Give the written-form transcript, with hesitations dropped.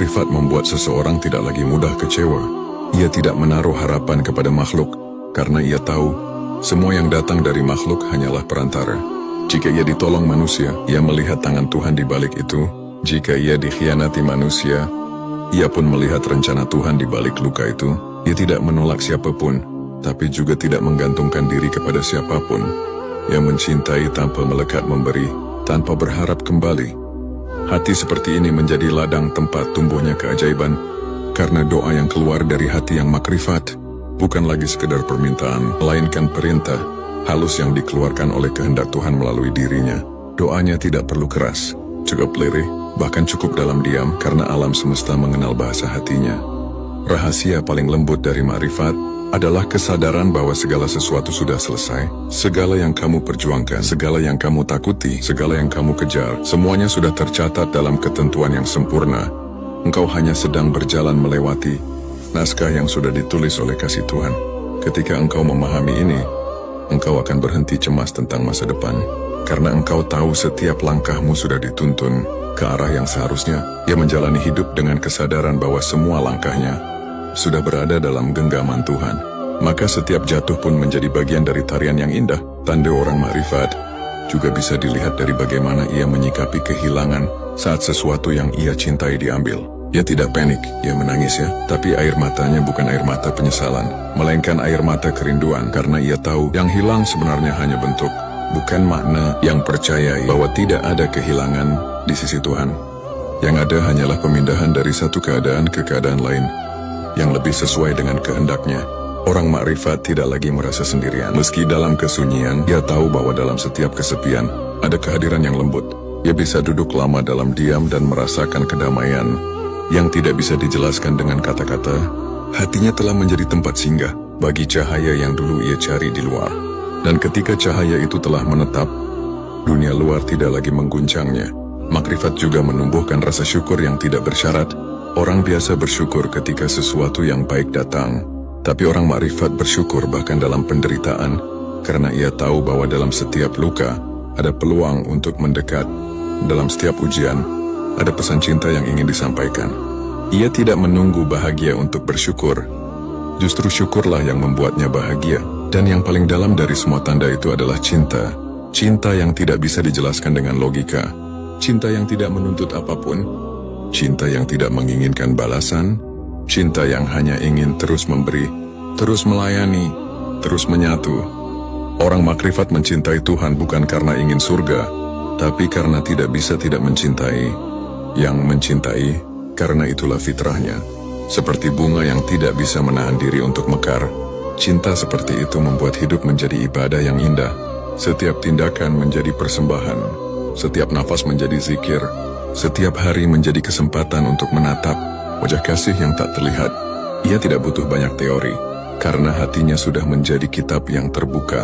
makrifat membuat seseorang tidak lagi mudah kecewa. Ia tidak menaruh harapan kepada makhluk, karena ia tahu semua yang datang dari makhluk hanyalah perantara. Jika ia ditolong manusia, ia melihat tangan Tuhan di balik itu. Jika ia dikhianati manusia, ia pun melihat rencana Tuhan di balik luka itu. Ia tidak menolak siapapun, tapi juga tidak menggantungkan diri kepada siapapun. Ia mencintai tanpa melekat memberi, tanpa berharap kembali. Hati seperti ini menjadi ladang tempat tumbuhnya keajaiban, karena doa yang keluar dari hati yang makrifat bukan lagi sekedar permintaan, melainkan perintah halus yang dikeluarkan oleh kehendak Tuhan melalui dirinya. Doanya tidak perlu keras, cukup lirih, bahkan cukup dalam diam, karena alam semesta mengenal bahasa hatinya. Rahasia paling lembut dari makrifat adalah kesadaran bahwa segala sesuatu sudah selesai. Segala yang kamu perjuangkan, segala yang kamu takuti, segala yang kamu kejar, semuanya sudah tercatat dalam ketentuan yang sempurna. Engkau hanya sedang berjalan melewati naskah yang sudah ditulis oleh kasih Tuhan. Ketika engkau memahami ini, engkau akan berhenti cemas tentang masa depan, karena engkau tahu setiap langkahmu sudah dituntun ke arah yang seharusnya. Ia menjalani hidup dengan kesadaran bahwa semua langkahnya sudah berada dalam genggaman Tuhan. Maka setiap jatuh pun menjadi bagian dari tarian yang indah. Tanda orang makrifat juga bisa dilihat dari bagaimana ia menyikapi kehilangan saat sesuatu yang ia cintai diambil. Ia tidak panik, ia menangis ya, tapi air matanya bukan air mata penyesalan, melainkan air mata kerinduan, karena ia tahu yang hilang sebenarnya hanya bentuk, bukan makna. Yang percayai bahwa tidak ada kehilangan di sisi Tuhan. Yang ada hanyalah pemindahan dari satu keadaan ke keadaan lain yang lebih sesuai dengan kehendaknya. Orang makrifat tidak lagi merasa sendirian. Meski dalam kesunyian, ia tahu bahwa dalam setiap kesepian ada kehadiran yang lembut. Ia bisa duduk lama dalam diam dan merasakan kedamaian yang tidak bisa dijelaskan dengan kata-kata. Hatinya telah menjadi tempat singgah bagi cahaya yang dulu ia cari di luar. Dan ketika cahaya itu telah menetap, dunia luar tidak lagi mengguncangnya. Makrifat juga menumbuhkan rasa syukur yang tidak bersyarat. Orang biasa bersyukur ketika sesuatu yang baik datang, tapi orang makrifat bersyukur bahkan dalam penderitaan, karena ia tahu bahwa dalam setiap luka ada peluang untuk mendekat. Dalam setiap ujian, ada pesan cinta yang ingin disampaikan. Ia tidak menunggu bahagia untuk bersyukur. Justru syukurlah yang membuatnya bahagia. Dan yang paling dalam dari semua tanda itu adalah cinta. Cinta yang tidak bisa dijelaskan dengan logika. Cinta yang tidak menuntut apapun. Cinta yang tidak menginginkan balasan. Cinta yang hanya ingin terus memberi, terus melayani, terus menyatu. Orang makrifat mencintai Tuhan bukan karena ingin surga, tapi karena tidak bisa tidak mencintai. Yang mencintai, karena itulah fitrahnya. Seperti bunga yang tidak bisa menahan diri untuk mekar, cinta seperti itu membuat hidup menjadi ibadah yang indah. Setiap tindakan menjadi persembahan, setiap nafas menjadi zikir, setiap hari menjadi kesempatan untuk menatap wajah kasih yang tak terlihat. Ia tidak butuh banyak teori, karena hatinya sudah menjadi kitab yang terbuka.